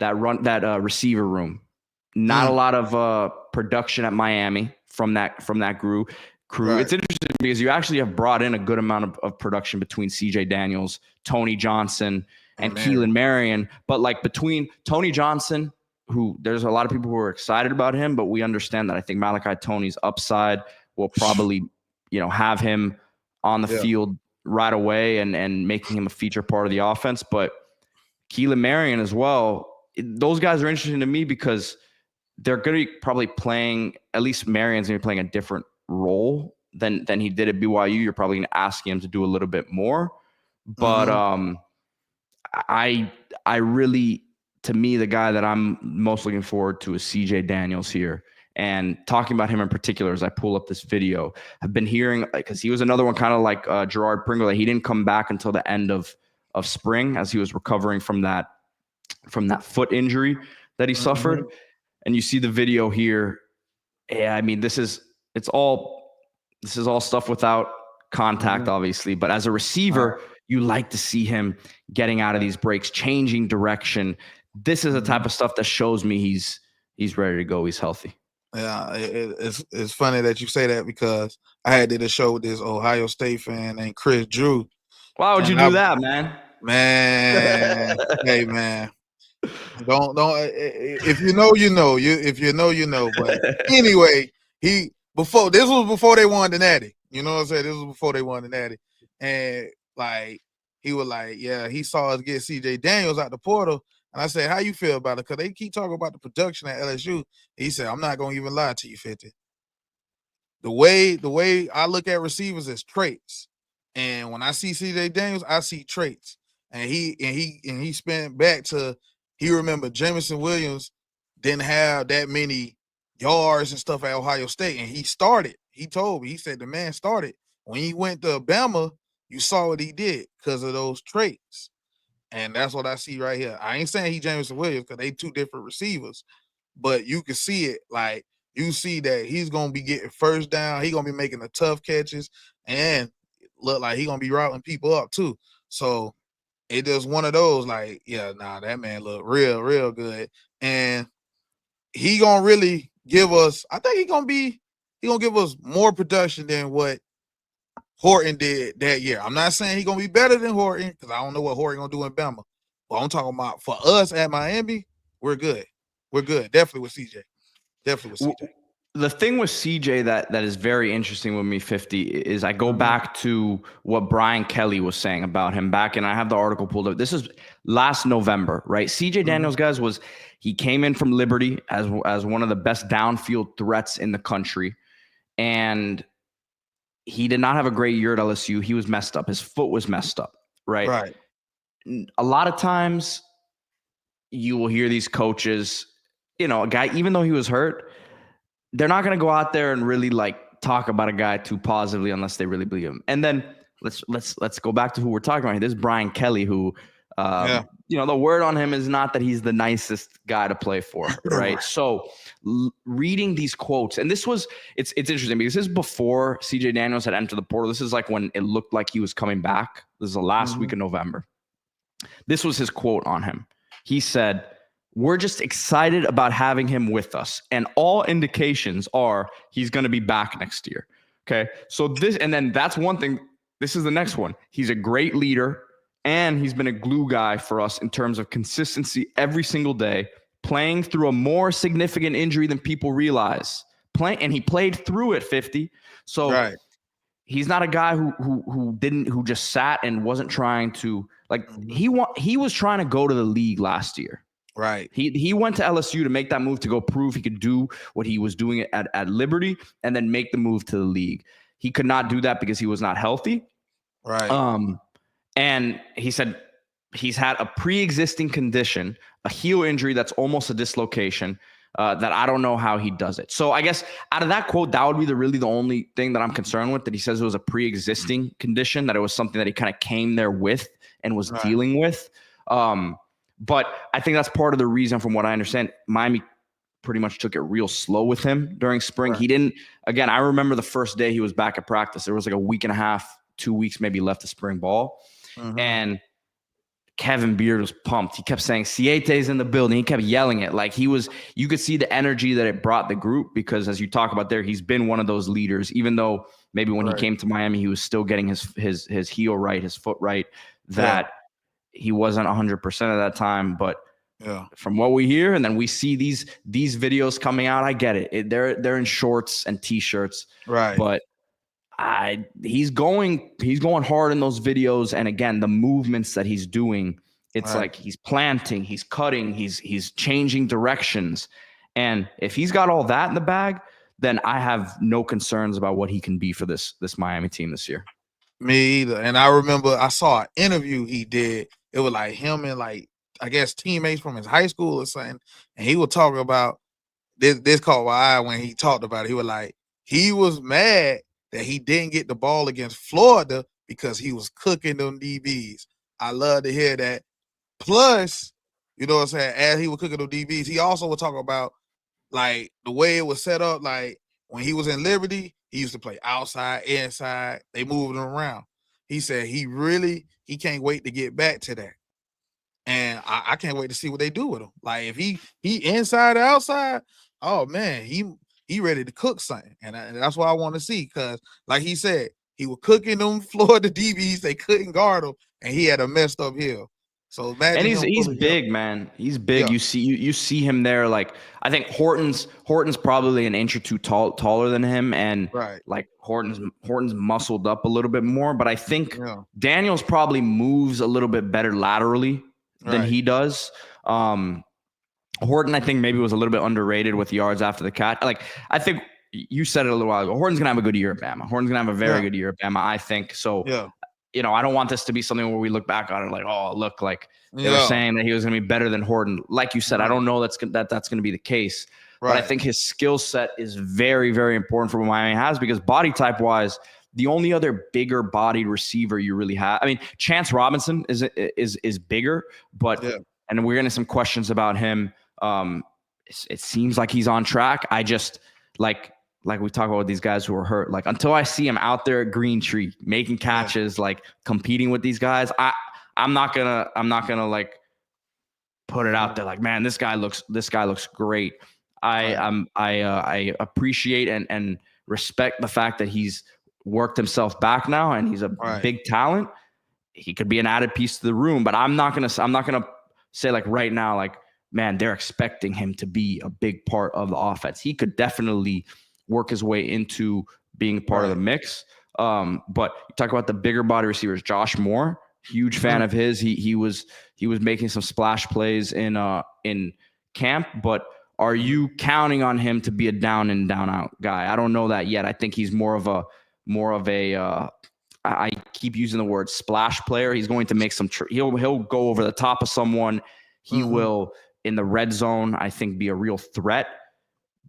receiver room. Not a lot of production at Miami from that crew. Right. It's interesting because you actually have brought in a good amount of production between CJ Daniels, Tony Johnson, and Keelan Marion. But like between Tony Johnson, who there's a lot of people who are excited about him, but we understand that I think Malachi Tony's upside will probably, have him on the field right away and making him a feature part of the offense. But Keelan Marion as well, those guys are interesting to me because they're going to be probably playing, at least Marion's going to be playing a different role than he did at BYU. You're probably going to ask him to do a little bit more. But I really, to me, the guy that I'm most looking forward to is CJ Daniels here. And talking about him in particular, as I pull up this video, I've been hearing, because he was another one kind of like Gerard Pringle, that he didn't come back until the end of spring as he was recovering from that foot injury that he suffered. And you see the video here. Yeah, I mean, this is all stuff without contact, obviously. But as a receiver, you like to see him getting out of these breaks, changing direction. This is the type of stuff that shows me he's ready to go. He's healthy. Yeah, it's funny that you say that because I did a show with this Ohio State fan named Chris Drew. Why would you do that, man? Man, hey, man. Don't if you know, you know. If you know, you know. But anyway, this was before they won the Natty. You know what I'm saying? This was before they won the Natty. And like he was like, yeah, he saw us get CJ Daniels out the portal. And I said, how you feel about it? Because they keep talking about the production at LSU. He said, I'm not gonna even lie to you, 50. The way I look at receivers is traits. And when I see CJ Daniels, I see traits. And he spent back to, he remembered Jameson Williams didn't have that many yards and stuff at Ohio State. And he started. He told me, he said the man started. When he went to Alabama, you saw what he did because of those traits. And that's what I see right here. I ain't saying he Jameson Williams because they two different receivers, but you can see it. Like, you see that he's going to be getting first down. He's going to be making the tough catches and look like he's going to be routing people up too. So it just one of those, like, yeah, nah, that man look real, real good. And he going to really give us, I think he going to give us more production than what Horton did that year. I'm not saying he's going to be better than Horton because I don't know what Horton going to do in Bama. But I'm talking about for us at Miami, we're good. We're good. Definitely with CJ. The thing with CJ that is very interesting with me, 50, is I go back to what Brian Kelly was saying about him back, and I have the article pulled up. This is last November, right? CJ Daniels, guys, he came in from Liberty as one of the best downfield threats in the country, and he did not have a great year at LSU. He was messed up. His foot was messed up, right? Right. A lot of times you will hear these coaches, a guy, even though he was hurt, they're not going to go out there and really like talk about a guy too positively unless they really believe him. And then let's go back to who we're talking about here. This is Brian Kelly, who, the word on him is not that he's the nicest guy to play for, right? So reading these quotes, and it's interesting because this is before CJ Daniels had entered the portal. This is like when it looked like he was coming back. This is the last week of November. This was his quote on him. He said, "We're just excited about having him with us. And all indications are he's going to be back next year." Okay. So that's one thing. This is the next one. He's a great leader and he's been a glue guy for us in terms of consistency every single day, playing through a more significant injury than people realize. And he played through it, 50. So he's not a guy who just sat and wasn't trying to, like, he was trying to go to the league last year. Right. He went to LSU to make that move to go prove he could do what he was doing at Liberty and then make the move to the league. He could not do that because he was not healthy. Right. And he said he's had a pre-existing condition, a heel injury that's almost a dislocation, that I don't know how he does it. So I guess out of that quote, that would be really the only thing that I'm concerned with, that he says it was a pre-existing condition, that it was something that he kind of came there with and was dealing with. But I think that's part of the reason, from what I understand, Miami pretty much took it real slow with him during spring. He didn't, again, I remember the first day he was back at practice. There was like a week and a half, 2 weeks maybe left of spring ball. And Kevin Beard was pumped. He kept saying, Siete's in the building. He kept yelling it. Like you could see the energy that it brought the group, because as you talk about there, he's been one of those leaders, even though maybe when he came to Miami, he was still getting his heel right, his foot right, that he wasn't 100% at that time. But from what we hear, and then we see these videos coming out, I get it. They're in shorts and t-shirts, right? But he's going hard in those videos, and again, the movements that he's doing, it's like he's planting, he's cutting, he's changing directions, and if he's got all that in the bag, then I have no concerns about what he can be for this Miami team this year. Me either. And I remember I saw an interview he did. It was like him and like, I guess, teammates from his high school or something, and he was talking about this caught my eye when he talked about it. He was like, he was mad that he didn't get the ball against Florida because he was cooking them DBs. I love to hear that. Plus, you know what I'm saying, as he was cooking them DBs, he also was talking about like the way it was set up. Like when he was in Liberty, he used to play outside, inside. They moved him around. He said he can't wait to get back to that. And I can't wait to see what they do with him. Like if he inside or outside, oh man, he ready to cook something. And that's what I want to see, because like he said, he was cooking them Florida DBs. They couldn't guard him, and he had a messed up heel. So imagine, and he's big, man. He's big. Yeah. You see him there. Like I think Horton's probably an inch or two taller than him, and like Horton's muscled up a little bit more. But I think Daniels probably moves a little bit better laterally than he does. Horton, I think, maybe was a little bit underrated with yards after the catch. Like I think you said it a little while ago. Horton's gonna have a good year at Bama. Horton's gonna have a very good year at Bama, I think. So you know, I don't want this to be something where we look back on it like, oh, look, like they were saying that he was going to be better than Horton. Like you said, I don't know that's going to be the case. But I think his skill set is very, very important for what Miami has, because body type wise, the only other bigger bodied receiver you really have, I mean, Chance Robinson is bigger, but and we're getting some questions about him. It seems like he's on track. I just like we talk about with these guys who are hurt, like until I see him out there at Green Tree making catches, like competing with these guys, I'm not gonna like put it out there like, man, this guy looks great. I appreciate and respect the fact that he's worked himself back now, and he's a big talent. He could be an added piece to the room, but I'm not gonna say like right now, like, man, they're expecting him to be a big part of the offense. He could definitely work his way into being part of the mix. But you talk about the bigger body receivers, Josh Moore, huge fan of his. He was making some splash plays in camp, but are you counting on him to be a down and down out guy? I don't know that yet. I think he's more of a I keep using the word splash player. He's going to make some he'll go over the top of someone. He will, in the red zone, I think, be a real threat.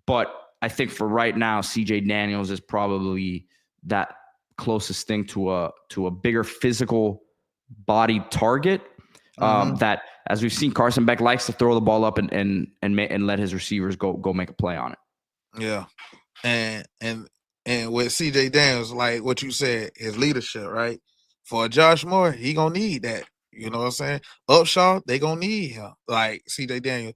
But I think for right now, CJ Daniels is probably that closest thing to a bigger physical body target. That, as we've seen, Carson Beck likes to throw the ball up and let his receivers go make a play on it. Yeah, and with CJ Daniels, like what you said, his leadership, right? For Josh Moore, he gonna need that. You know what I'm saying? Upshaw, they gonna need him. Like CJ Daniels.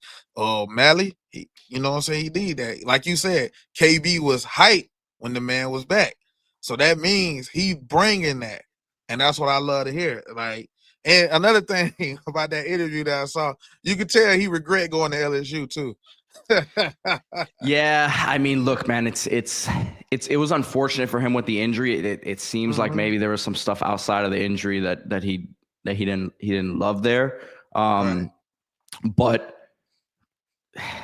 Malley, you know what I'm saying? He need that. Like you said, KB was hype when the man was back. So that means he bringing that. And that's what I love to hear. Like, and another thing about that interview that I saw, you could tell he regret going to LSU too. Yeah, I mean, look, man, it was unfortunate for him with the injury. It seems like maybe there was some stuff outside of the injury that he didn't love there. But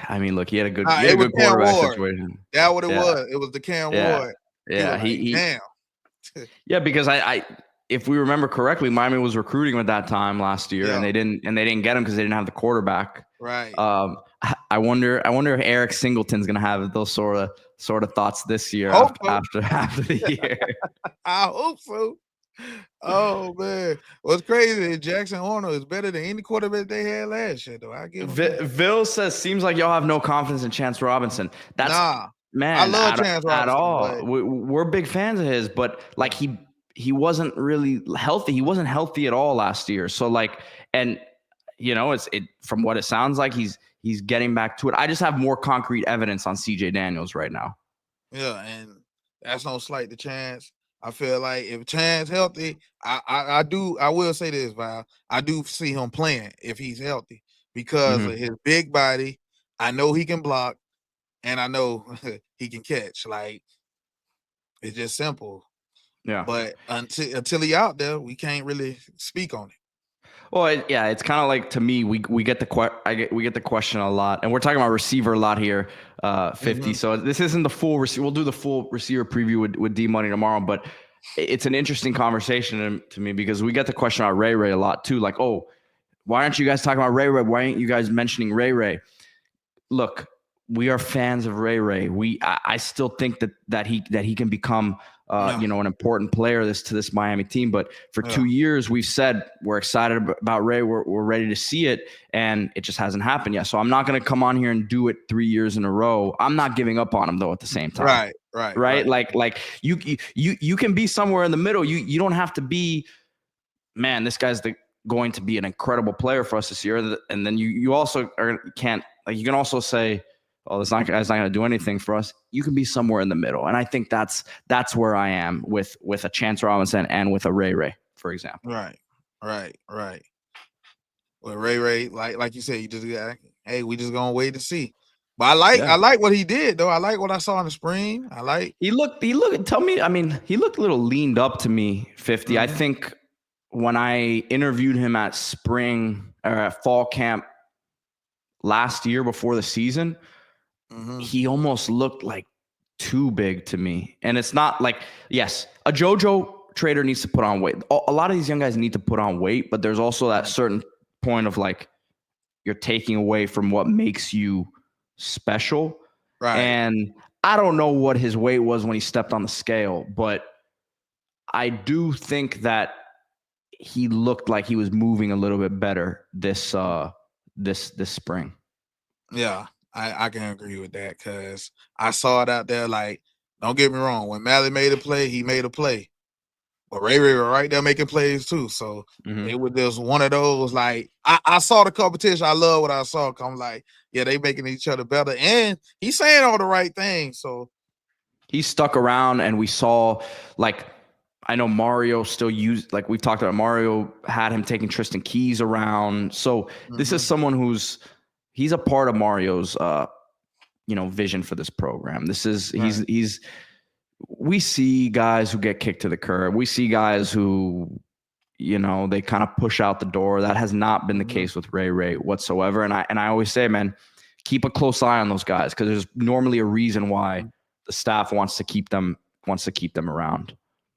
I mean, look, he had a good quarterback situation. That's what it was. It was the Cam Ward. Yeah, damn. Yeah, because I if we remember correctly, Miami was recruiting at that time last year, and they didn't get him because they didn't have the quarterback. Right. I wonder if Eric Singleton's gonna have those sort of thoughts this year after the year. I hope so. Oh man, what's crazy? Jackson Arnold is better than any quarterback they had last year, though. I give him Vil says, seems like y'all have no confidence in Chance Robinson. That's man, I love Chance Robinson at all. We're big fans of his, but like he wasn't really healthy. He wasn't healthy at all last year. So like And from what it sounds like, he's getting back to it. I just have more concrete evidence on CJ Daniels right now. Yeah, and that's no slight to Chance. I feel like if Chance healthy, I will say this, Val. I do see him playing if he's healthy because of his big body. I know he can block, and I know he can catch. Like, it's just simple. Yeah. But until he out there, we can't really speak on it. Well, it's kind of like, to me, we get the question a lot, and we're talking about receiver a lot here, 50. So this isn't the full receiver. We'll do the full receiver preview with D Money tomorrow, but it's an interesting conversation to me because we get the question about Ray a lot too. Like, oh, why aren't you guys talking about Ray? Why aren't you guys mentioning Ray? Look, we are fans of Ray. I still think that he can become an important player to this Miami team. But for 2 years, we've said we're excited about Ray. We're ready to see it, and it just hasn't happened yet. So I'm not going to come on here and do it 3 years in a row. I'm not giving up on him though. At the same time, right. Like you can be somewhere in the middle. You don't have to be, man, this guy's going to be an incredible player for us this year. And then you also can't, like, you can also say, oh, this guy's not going to do anything for us. You can be somewhere in the middle. And I think that's where I am with a Chance Robinson and with a Ray, for example. Right. Well, Ray, like you said, you just got, hey, we just gonna wait to see. But I like what he did though. I like what I saw in the spring. He looked he looked a little leaned up to me, 50. I think when I interviewed him at spring or at fall camp last year before the season, he almost looked like too big to me. And it's not like, yes, a JoJo trader needs to put on weight. A lot of these young guys need to put on weight, but there's also that certain point of like, you're taking away from what makes you special. Right. And I don't know what his weight was when he stepped on the scale, but I do think that he looked like he was moving a little bit better this spring. Yeah, I can agree with that because I saw it out there. Like, don't get me wrong, when Mally made a play, he made a play. But Ray were right there making plays too. So it was just one of those, like, I saw the competition. I love what I saw. I'm like, yeah, they making each other better. And he's saying all the right things. So he stuck around, and we saw, like, I know Mario still used, like we've talked about, Mario had him taking Tristan Keys around. So this is someone he's a part of Mario's vision for this program. This is we see guys who get kicked to the curb. We see guys who, they kind of push out the door. That has not been the case with Ray whatsoever. And I always say, man, keep a close eye on those guys because there's normally a reason why the staff wants to keep them around.